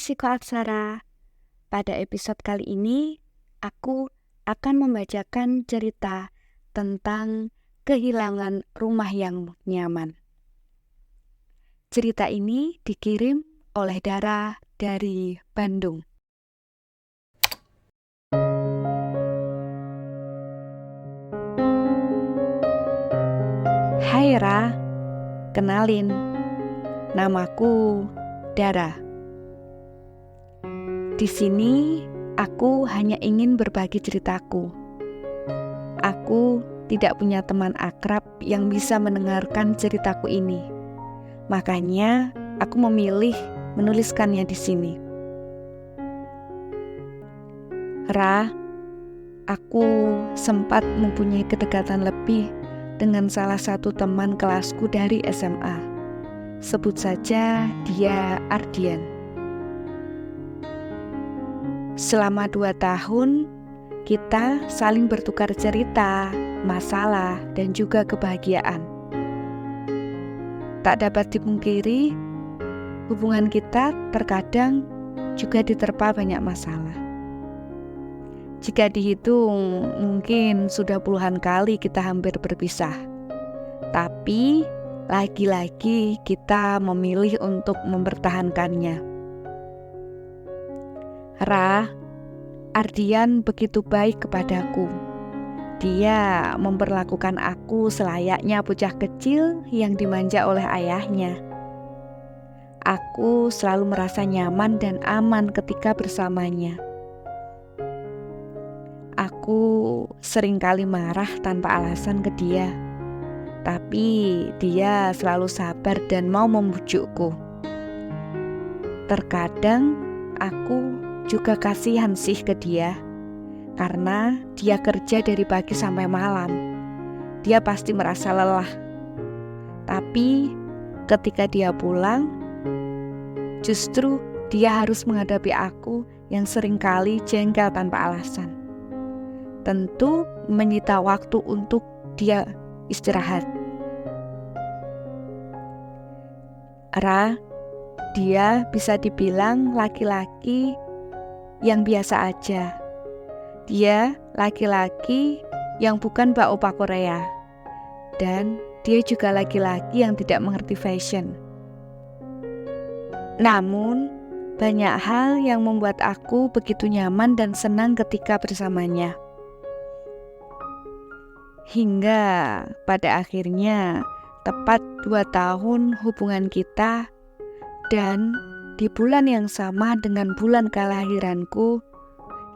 Psikoaksara. Pada episode kali ini, aku akan membacakan cerita tentang kehilangan rumah yang nyaman. Cerita ini dikirim oleh Dara dari Bandung. Hai Ra, kenalin, namaku Dara. Di sini, aku hanya ingin berbagi ceritaku. Aku tidak punya teman akrab yang bisa mendengarkan ceritaku ini. Makanya, aku memilih menuliskannya di sini. Ra, aku sempat mempunyai kedekatan lebih dengan salah satu teman kelasku dari SMA. Sebut saja dia Ardian. Selama 2 tahun, kita saling bertukar cerita, masalah, dan juga kebahagiaan. Tak dapat dipungkiri, hubungan kita terkadang juga diterpa banyak masalah. Jika dihitung, mungkin sudah puluhan kali kita hampir berpisah. Tapi, lagi-lagi kita memilih untuk mempertahankannya. Ra, Ardian begitu baik kepadaku. Dia memperlakukan aku selayaknya bocah kecil yang dimanja oleh ayahnya. Aku selalu merasa nyaman dan aman ketika bersamanya. Aku seringkali marah tanpa alasan ke dia, tapi dia selalu sabar dan mau membujukku. Terkadang aku juga kasihan sih ke dia, karena dia kerja dari pagi sampai malam. Dia pasti merasa lelah. Tapi ketika dia pulang, justru dia harus menghadapi aku yang seringkali jengkel tanpa alasan. Tentu menyita waktu untuk dia istirahat. Ra, dia bisa dibilang laki-laki yang biasa aja. Dia laki-laki yang bukan Mbak Opa Korea. Dan dia juga laki-laki yang tidak mengerti fashion. Namun, banyak hal yang membuat aku begitu nyaman dan senang ketika bersamanya. Hingga pada akhirnya, tepat 2 tahun hubungan kita, dan di bulan yang sama dengan bulan kelahiranku,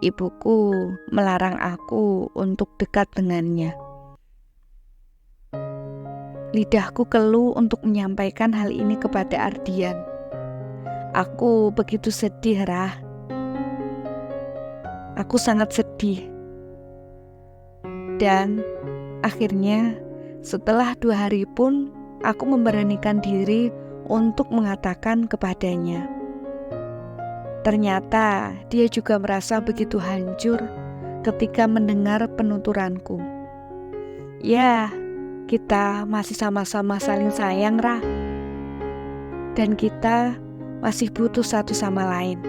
ibuku melarang aku untuk dekat dengannya. Lidahku keluh untuk menyampaikan hal ini kepada Ardian. Aku begitu sedih, Rah. Aku sangat sedih. Dan akhirnya setelah 2 hari pun aku memberanikan diri untuk mengatakan kepadanya. Ternyata dia juga merasa begitu hancur ketika mendengar penuturanku. Ya, kita masih sama-sama saling sayang, Ra. Dan kita masih butuh satu sama lain.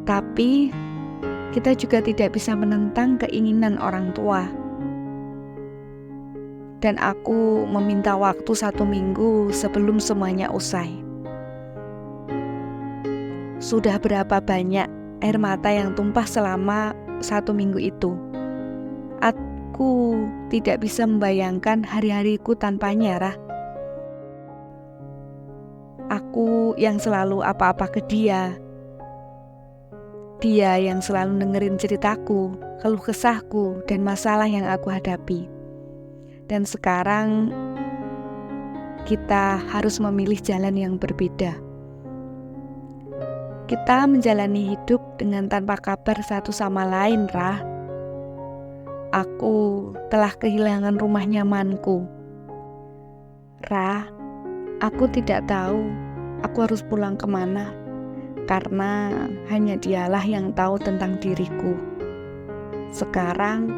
Tapi kita juga tidak bisa menentang keinginan orang tua. Dan aku meminta waktu 1 minggu sebelum semuanya usai. Sudah berapa banyak air mata yang tumpah selama 1 minggu itu. Aku tidak bisa membayangkan hari-hariku tanpanya, Rah. Aku yang selalu apa-apa ke dia. Dia yang selalu dengerin ceritaku, keluh kesahku, dan masalah yang aku hadapi. Dan sekarang kita harus memilih jalan yang berbeda. Kita menjalani hidup dengan tanpa kabar satu sama lain, Rah. Aku telah kehilangan rumah nyamanku. Rah, aku tidak tahu aku harus pulang kemana, karena hanya dialah yang tahu tentang diriku. Sekarang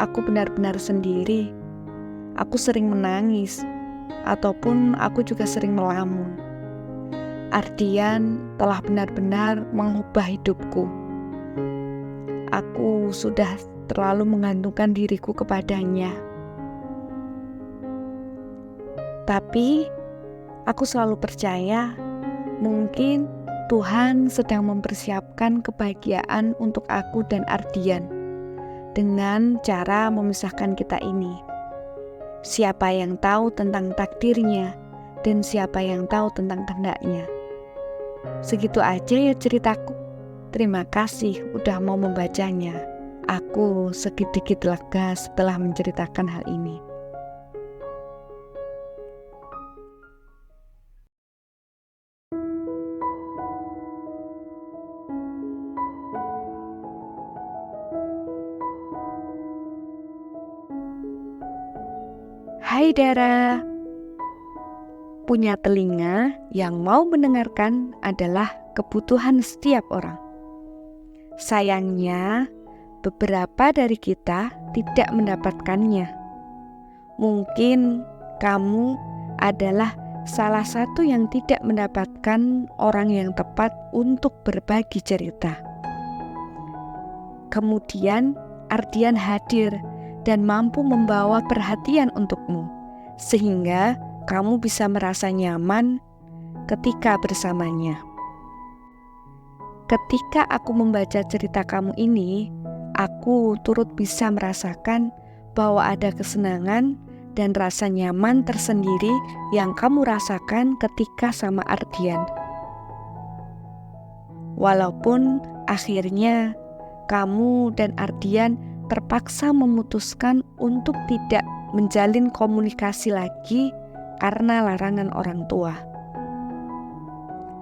aku benar-benar sendiri. Aku sering menangis, ataupun aku juga sering melamun. Ardian telah benar-benar mengubah hidupku. Aku sudah terlalu menggantungkan diriku kepadanya. Tapi aku selalu percaya mungkin Tuhan sedang mempersiapkan kebahagiaan untuk aku dan Ardian dengan cara memisahkan kita ini. Siapa yang tahu tentang takdirnya dan siapa yang tahu tentang kehendaknya. Segitu aja ya ceritaku. Terima kasih udah mau membacanya. Aku sedikit lega setelah menceritakan hal ini. Hai Dara, punya telinga yang mau mendengarkan adalah kebutuhan setiap orang. Sayangnya, beberapa dari kita tidak mendapatkannya. Mungkin kamu adalah salah satu yang tidak mendapatkan orang yang tepat untuk berbagi cerita. Kemudian, Ardian hadir dan mampu membawa perhatian untukmu, sehingga kamu bisa merasa nyaman ketika bersamanya. Ketika aku membaca cerita kamu ini, aku turut bisa merasakan bahwa ada kesenangan dan rasa nyaman tersendiri yang kamu rasakan ketika sama Ardian. Walaupun akhirnya kamu dan Ardian terpaksa memutuskan untuk tidak menjalin komunikasi lagi karena larangan orang tua.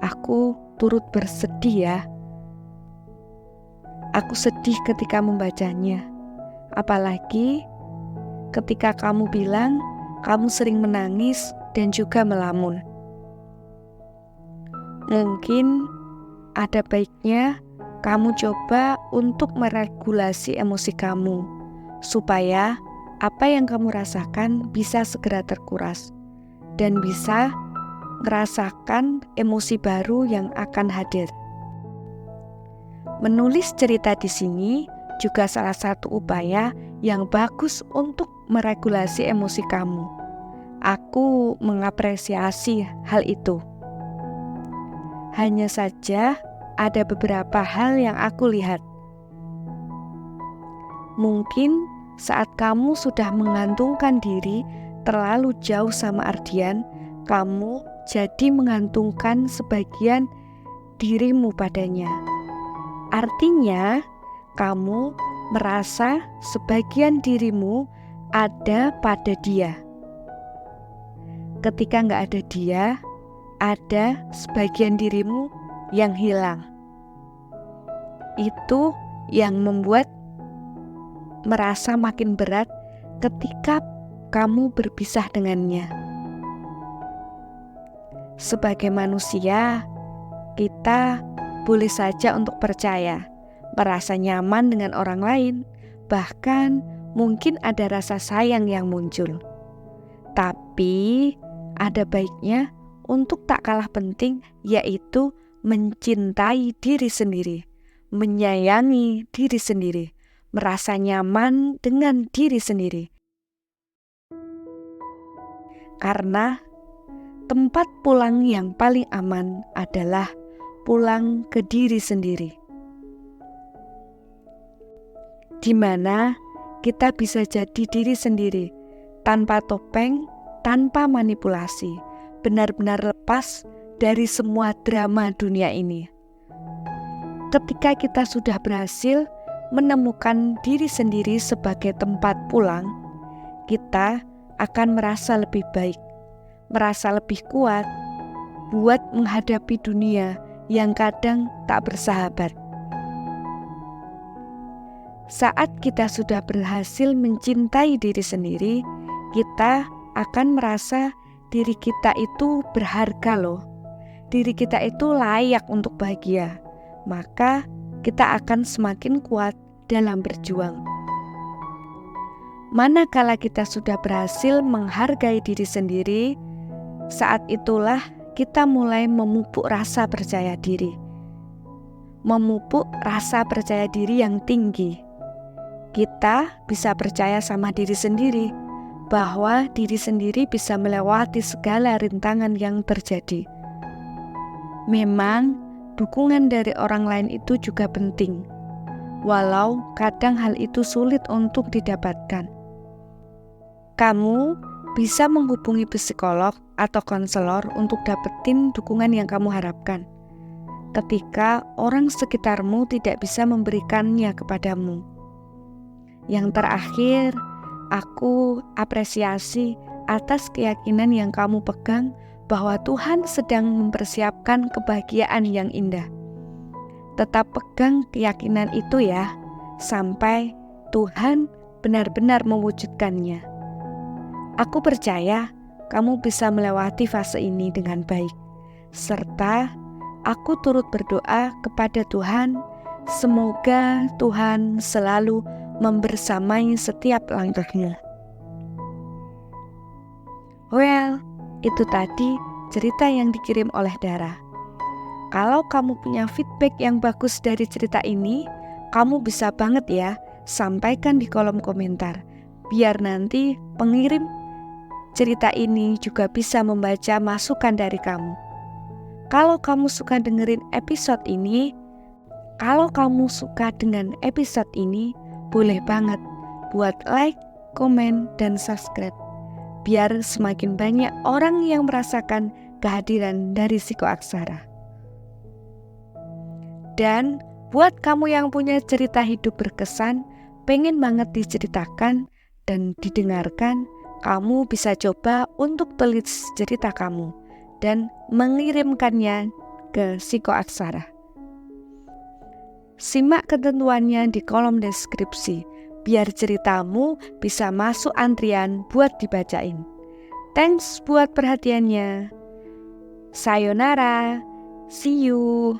Aku turut bersedih ya. Aku sedih ketika membacanya. Apalagi ketika kamu bilang kamu sering menangis dan juga melamun. Mungkin ada baiknya kamu coba untuk meregulasi emosi kamu, supaya apa yang kamu rasakan bisa segera terkuras dan bisa merasakan emosi baru yang akan hadir. Menulis cerita di sini juga salah satu upaya yang bagus untuk meregulasi emosi kamu. Aku mengapresiasi hal itu. Hanya saja ada beberapa hal yang aku lihat. Mungkin saat kamu sudah mengantungkan diri terlalu jauh sama Ardian, kamu jadi mengantungkan sebagian dirimu padanya. Artinya, kamu merasa sebagian dirimu ada pada dia. Ketika nggak ada dia, ada sebagian dirimu yang hilang. Itu yang membuat merasa makin berat ketika kamu berpisah dengannya. Sebagai manusia, kita boleh saja untuk percaya, merasa nyaman dengan orang lain, bahkan mungkin ada rasa sayang yang muncul. Tapi ada baiknya untuk tak kalah penting, yaitu mencintai diri sendiri, menyayangi diri sendiri, merasa nyaman dengan diri sendiri. Karena tempat pulang yang paling aman adalah pulang ke diri sendiri, di mana kita bisa jadi diri sendiri, tanpa topeng, tanpa manipulasi, benar-benar lepas dari semua drama dunia ini. Ketika kita sudah berhasil menemukan diri sendiri sebagai tempat pulang, kita akan merasa lebih baik, merasa lebih kuat buat menghadapi dunia yang kadang tak bersahabat. Saat kita sudah berhasil mencintai diri sendiri, kita akan merasa diri kita itu berharga loh. Diri kita itu layak untuk bahagia. Maka kita akan semakin kuat dalam berjuang. Manakala kita sudah berhasil menghargai diri sendiri, saat itulah kita mulai memupuk rasa percaya diri. Memupuk rasa percaya diri yang tinggi. Kita bisa percaya sama diri sendiri, bahwa diri sendiri bisa melewati segala rintangan yang terjadi. Memang, dukungan dari orang lain itu juga penting, walau kadang hal itu sulit untuk didapatkan. Kamu bisa menghubungi psikolog atau konselor untuk dapetin dukungan yang kamu harapkan ketika orang sekitarmu tidak bisa memberikannya kepadamu. Yang terakhir, aku apresiasi atas keyakinan yang kamu pegang bahwa Tuhan sedang mempersiapkan kebahagiaan yang indah. Tetap pegang keyakinan itu ya, sampai Tuhan benar-benar mewujudkannya. Aku percaya kamu bisa melewati fase ini dengan baik, serta aku turut berdoa kepada Tuhan, semoga Tuhan selalu membersamai setiap langkahnya. Well, itu tadi cerita yang dikirim oleh Dara. Kalau kamu punya feedback yang bagus dari cerita ini, kamu bisa banget ya sampaikan di kolom komentar, biar nanti pengirim cerita ini juga bisa membaca masukan dari kamu. Kalau kamu suka dengerin episode ini, boleh banget buat like, komen, dan subscribe, biar semakin banyak orang yang merasakan kehadiran dari Psikoaksara. Dan buat kamu yang punya cerita hidup berkesan, pengen banget diceritakan dan didengarkan, kamu bisa coba untuk tulis cerita kamu dan mengirimkannya ke Psikoaksara. Simak ketentuannya di kolom deskripsi, biar ceritamu bisa masuk antrian buat dibacain. Thanks buat perhatiannya. Sayonara, see you.